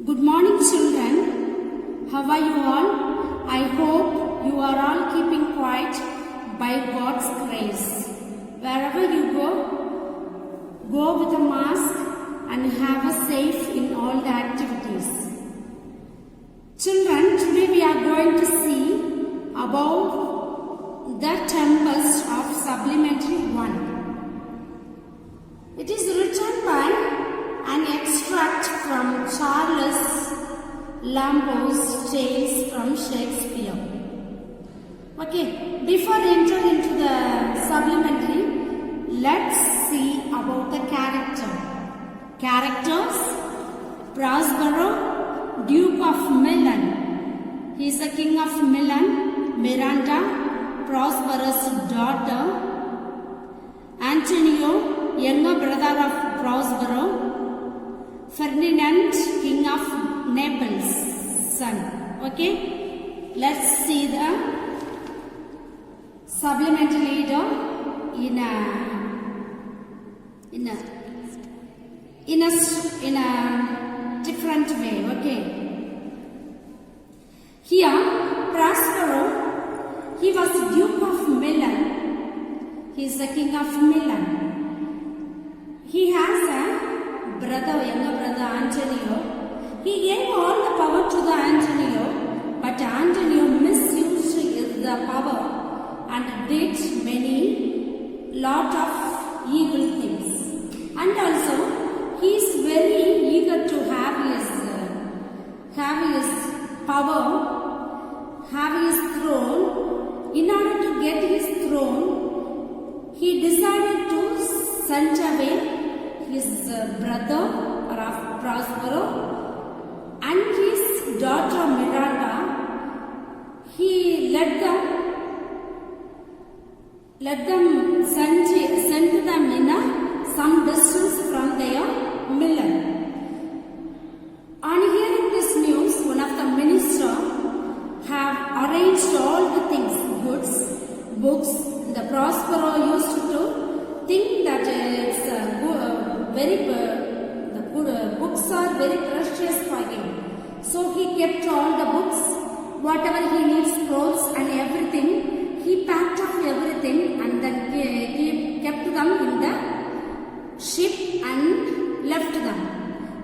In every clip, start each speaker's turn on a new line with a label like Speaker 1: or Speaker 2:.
Speaker 1: Good morning, children. How are you all? I hope you are all keeping quiet by God's grace. Wherever you go, go with a mask and have a safe in all the activities. Children, today we are going to see about the tempest of Supplementary 1. It is written by an extract from Charles Lambo's Tales from Shakespeare. Okay, before entering into the supplementary, let's see about the characters. Prospero, Duke of Milan. He is the king of Milan. Miranda, Prospero's daughter. Antonio, younger brother of Prospero. Ferdinand, king of Naples, son. Okay, let's see the supplementary leader in a different way. Okay, here Prospero, he was the Duke of Milan. He is the king of Milan. He has a younger brother Antonio. He gave all the power to the Antonio, but Antonio misused the power and did lot of evil things. And also, he is very eager to have his power, have his throne. In order to get his throne, he decided to send away his brother Prospero and his daughter Miranda. He let them send them in some distance from their Milan. On hearing this news, one of the ministers have arranged all the things, goods, books. The Prospero used to think that the books are very precious for him. So he kept all the books, whatever he needs, scrolls and everything. He packed up everything and then he kept them in the ship and left them.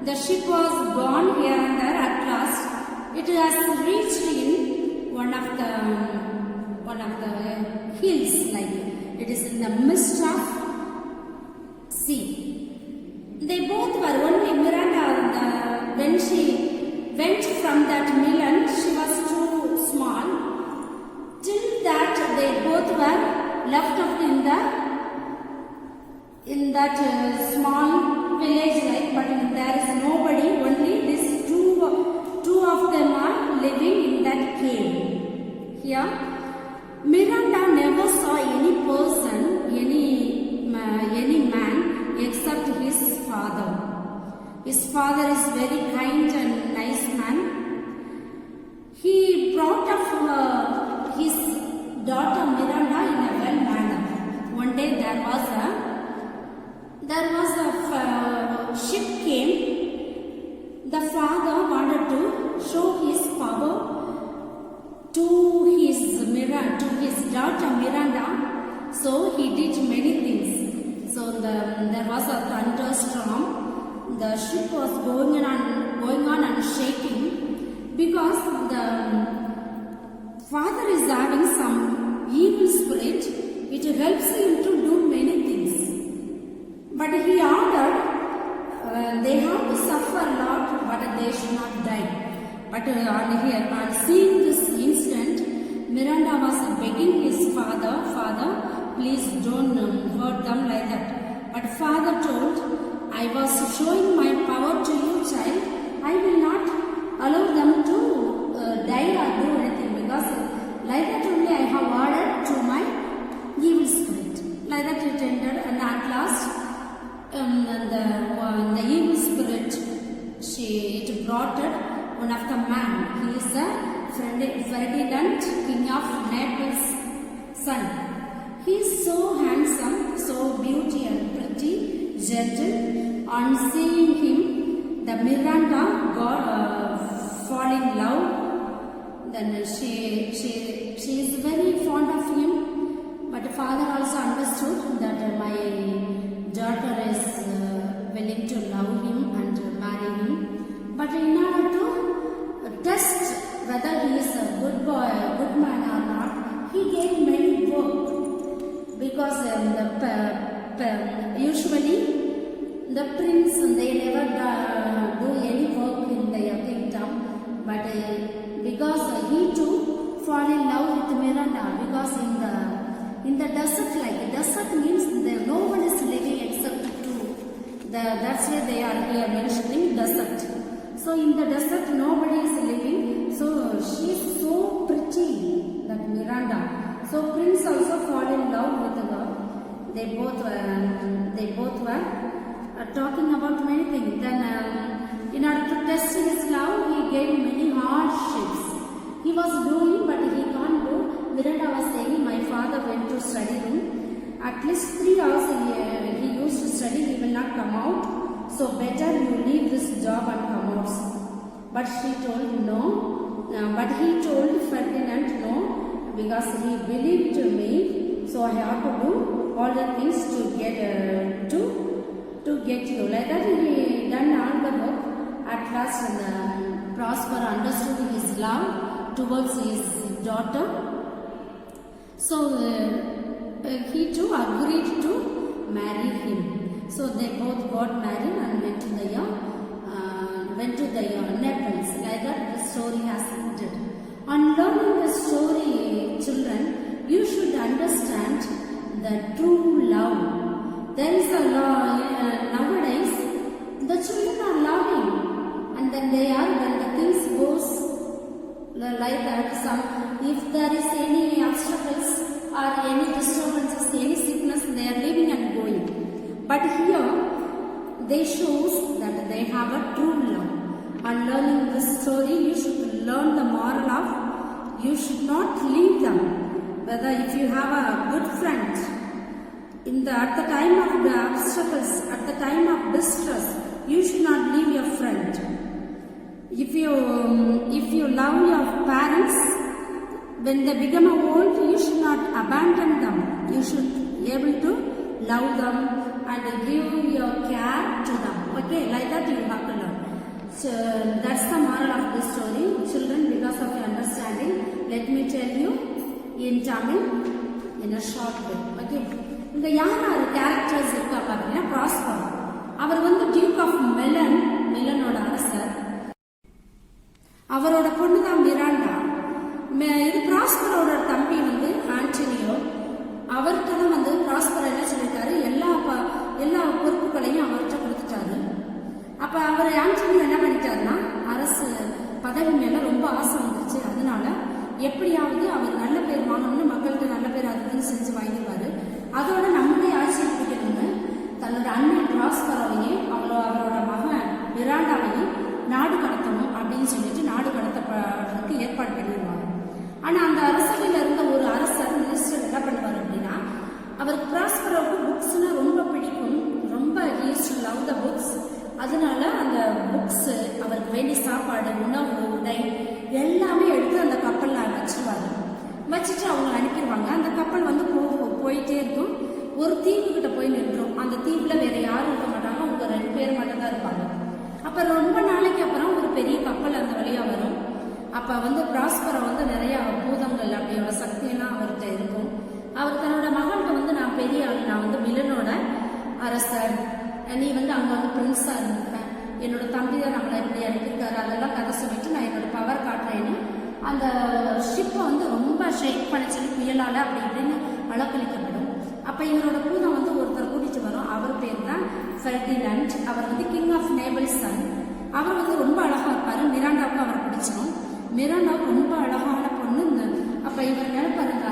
Speaker 1: The ship was gone here and there. At last, it has reached in one of the hills, like it is in the midst of sea. They both were only Miranda. When she went from that Milan, she was too small. Till that, they both were left up in that small village, like. But there is nobody. Only these two of them are living in that cave. Here, Miranda never saw any person, any man, except his father. His father is very kind and nice man. He brought up his daughter Miranda in a well manner. One day there was a ship came. The father wanted to show his power to his daughter Miranda. So he did many things. So there was a thunderstorm. The ship was going on and shaking because the father is having some evil spirit. It helps him to do many things. But he ordered they have to suffer a lot, but they should not die. But on seeing this incident, Miranda was begging his father, please don't hurt them like that. But father told, I was showing my power to you, child. I will not allow them to die or do anything, because like that only I have ordered to my evil spirit. Like that it ended, and at last the evil spirit, it brought one of the man. He is a Ferdinand, king of Naples, son. He is so handsome, so beauty and pretty, gentle. On seeing him, the Miranda then she is very fond of him, but the father also understood that my daughter is willing to love him and marry him. But in order to test whether he is a good boy, a good man or not, he gave many work, because usually the prince, they never do any work in their kingdom, but because he too fall in love with Miranda, because in the desert, like desert means there no one is living except two. That's why they are here mentioning desert. So in the desert nobody is living. So she is so pretty, that Miranda. So prince also fall in love with her. They both were talking about many things. Then in order to test his love, he gave many hardships. He was doing, but he can't do. Miranda was saying, my father went to study room. At least 3 hours he used to study, he will not come out. So better you leave this job and come out. But she told no. But he told Ferdinand no, because he believed me. So I have to do all the things to get you. Like that he done all the work. At last Prosper understood his love towards his daughter. So he too agreed to marry him. So they both got married and went to the Naples. Like that the story has ended. On learning the story, children, you should understand the true love. There is a law nowadays. The children are loving, and then when the things goes like that, if there is any obstacles or any disturbances, any sickness, they are leaving and going. But here they shows that they have a true love. On learning this story, you should learn the moral of you should not leave them. Whether if you have a good friend, at the time of the obstacles, at the time of distress, you should not leave your friend. If you love your parents, when they become old, you should not abandon them. You should be able to love them and give your care to them. Okay, like that you have to learn. So that's the moral of the story. Children, because of your understanding, let me tell you in Tamil in a short way. Okay. இந்த யார் characters இருக்கா பார்த்தீங்கன்னா, prosper. Our Duke of மெலனோட அரசர். அவரோட பொண்ணு தான் Miranda. இது ப்ராஸ்பரோட தம்பி ஆண்டனியோ. அவர்கிட்ட தான் ப்ராஸ்பர் என்ன சொல்லியிருக்காரு, எல்லா பொறுப்புகளையும் அவர்கிட்ட கொடுத்துட்டாரு. அப்ப அவர் ஆண்டனியோ என்ன பண்ணிட்டாருன்னா, அரசு பதவி மேல ரொம்ப ஆசை வந்துருச்சு. அதனால எப்படியாவது அவர் நல்ல பேர் வாங்கணும்னு, மக்களுக்கு நல்ல பேர் அதுன்னு செஞ்சு வாங்கிடுவாரு. அதோட நம்மளே ஆட்சியை பிடிக்கணும்னு தன்னோட அண்ணன் ப்ராஸ்பரோவையும் அவரோட மகன் மிராண்டாவையும் நாடு கடத்தணும் அப்படின்னு சொல்லிட்டு நாடு கடத்தப்படுறதுக்கு ஏற்பாடு பண்ணிடுவாங்க. ஆனா அந்த அரசவையில் இருந்த ஒரு அரசர் மினிஸ்டர் என்ன பண்ணுவார் அப்படின்னா, அவருக்கு ப்ராஸ்பரோவுக்கு புக்ஸ்னா ரொம்ப பிடிக்கும், ரொம்ப use to love the books. அதனால அந்த புக்ஸ், அவருக்கு வேண்டிய சாப்பாடு, உணவு, உடை எல்லாமே எடுத்து அந்த கப்பல்ல வச்சுட்டு அவங்க அனுப்பிடுவாங்க. அந்த கப்பல் போயிட்டே இருக்கும். ஒரு தீவு கிட்ட போய் நின்றோம். அந்த தீவுல வேற யாரும் இருக்க மாட்டாங்க, அவங்க 2 பேர் மட்டும் தான் இருப்பாங்க. அப்ப ரொம்ப நாளைக்கு அப்புறம் ஒரு பெரிய கப்பல் அந்த வழியா வரும். அப்ப ப்ராஸ்பரோ நிறைய பூதங்கள் அப்படியோட சக்தியெல்லாம் அவர்கிட்ட இருக்கும். அவர் தன்னோட மகள்கிட்ட நான் பெரிய ஆள், நான் மிலனோட அரசர், நீ அங்க பிரின்ஸா இருந்திருப்பேன், என்னோட தம்பி தான் நம்மளை இப்படி அனுப்பியிருக்காரு, அதெல்லாம் கதை சொல்லிட்டு நான் என்னோட பவர் காட்டுறேன்னு அந்த ஷிப்பை ரொம்ப ஷேக் பண்ண சொல்லி புயலால அப்படி இப்படின்னு அலக்களிக்கப்படும். அப்ப இவரோட பூதம் ஒருத்தர் கூட்டிட்டு வரும். அவர் பேர் தான் ஃபெர்டினண்ட். அவர் கிங் ஆஃப் நேபிள்ஸ் சன். அவர் ரொம்ப அழகா இருப்பாரு. மிராண்டாவுக்கு அவர் பிடிச்சிடும். மிராண்டாவுக்கு ரொம்ப அழகான பொண்ணு. அப்ப இவர் நினைப்பாரு, இந்த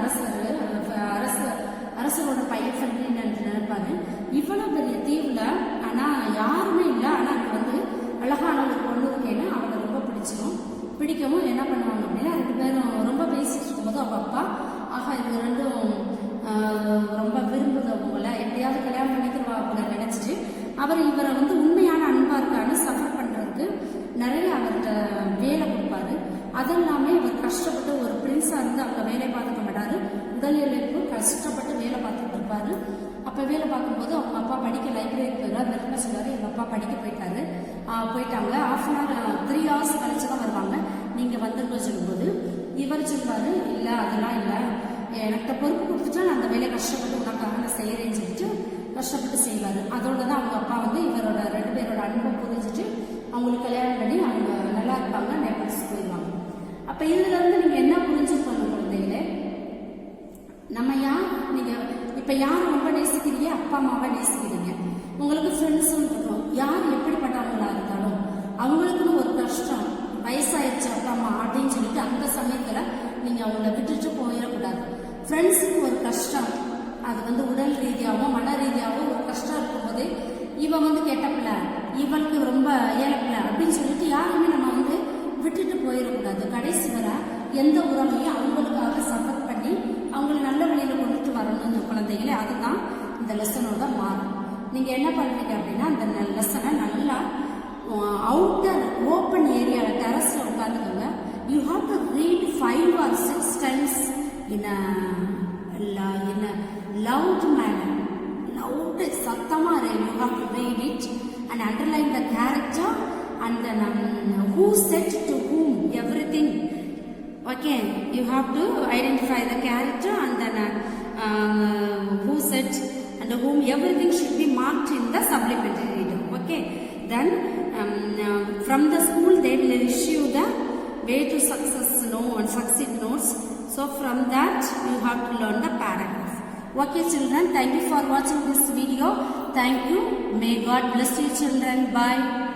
Speaker 1: அரசரோட பையன் ஃபெர்டினண்ட் நினைப்பாரு, இவ்வளவு பெரிய தீவுல ஆனா யாருமே இல்லை, ஆனா அங்க அழகான ஒரு பொண்ணு இருக்கேன்னு அவரை ரொம்ப பிடிக்கவும் என்ன பண்ணுவாங்க அப்படின்னா, 2 பேரும் ரொம்ப பேசிட்டு இருக்கும்போது அவங்க அப்பா, ஆகா இது 2ம் ரொம்ப விரும்புறவங்கள எப்படியாவது கல்யாணம் பண்ணிக்கிறவா அப்படின்னு நினைச்சிட்டு இவரை உண்மையான அன்பா இருக்கான்னு சஃபர் பண்றதுக்கு நிறைய அவர்கிட்ட வேலை கொடுப்பாரு. அதெல்லாமே இவர் கஷ்டப்பட்டு ஒரு பிரின்ஸாக இருந்து அங்கே வேலை பார்த்துக்க மாட்டாரு. உடல் இழைப்பு கஷ்டப்பட்டு வேலை பார்த்துட்டு இருப்பாரு. அப்போ வேலை பார்க்கும்போது அவங்க அப்பா படிக்க லைப்ரரிக்கு போயிடுவார். அந்த என்ன சொல்லுவார், எங்கள் அப்பா படிக்க போயிட்டாங்க. 3 hours கழிச்சு தான் வருவாங்க, நீங்கள் வந்துருன்னு சொல்லும்போது இவர் சொல்லுவார், இல்லை அதெல்லாம் இல்லை, எனக்கு பொறுப்பு கொடுத்துட்டா நான் அந்த வேலையை கஷ்டப்பட்டு உனக்காக நான் செய்கிறேன்னு சொல்லிட்டு கஷ்டப்பட்டு செய்வார். அதோட தான் அவங்க அப்பா வந்து இவரோட 2 பேரோட அன்பை புரிஞ்சுட்டு அவங்களுக்கு கல்யாணம் பண்ணி அவங்க நல்லா இருப்பாங்க, நேபாள்ஸ் போயிடுவாங்க. அப்போ இதுலேருந்து நீங்கள் என்ன புரிஞ்சுக்கோங்க குழந்தைகளே, நம்ம நீங்கள் இப்போ யார் ரொம்ப நேசிக்கிறீங்க, அப்பா அம்மாவை நேசிக்கிறீங்க. உங்களுக்கு ஃப்ரெண்ட்ஸும் இருக்கும், யார் எப்படிப்பட்டவங்களா இருந்தாலும் அவங்களுக்குன்னு ஒரு கஷ்டம், வயசாயிடுச்சு அப்பா அம்மா அப்படின்னு சொல்லிட்டு அந்த சமயத்தில் நீங்கள் அவங்கள விட்டுட்டு போயிடக்கூடாது. ஃப்ரெண்ட்ஸுக்கு ஒரு கஷ்டம், அது வந்து உடல் ரீதியாகவும் மன ரீதியாகவும் ஒரு கஷ்டம் இருக்கும்போது இவன் வந்து கெட்ட பிள்ளை, இவளுக்கு ரொம்ப ஏழப்பிள்ளை அப்படின்னு சொல்லிட்டு யாருமே நம்ம வந்து விட்டுட்டு போயிடக்கூடாது. கடைசி வரை எந்த உறவையும் அவங்களுக்காக சப்போர்ட் பண்ணி அவங்களை நல்ல வழியில கொண்டுட்டு வரணும்னு குழந்தைகளே. அதுதான் இந்த லெசனோட மாறும். நீங்கள் என்ன பண்ணுவீங்க அப்படின்னா அந்த லெசனை நல்லா அவுட்டர் ஓப்பன் ஏரியாவில் டெரஸில் உட்காந்துக்கோங்க. You have to read 5 or 6 times in a loud manner. Loud, சத்தமாக you have to read it and underline the character and then who said to whom, everything. Okay, you have to identify the character and then who said and whom, everything should be marked in the supplementary reader. Okay, then from the school they will issue the way to succeed notes. So from that you have to learn the paragraph. Okay children, thank you for watching this video. Thank you. May God bless you children. Bye.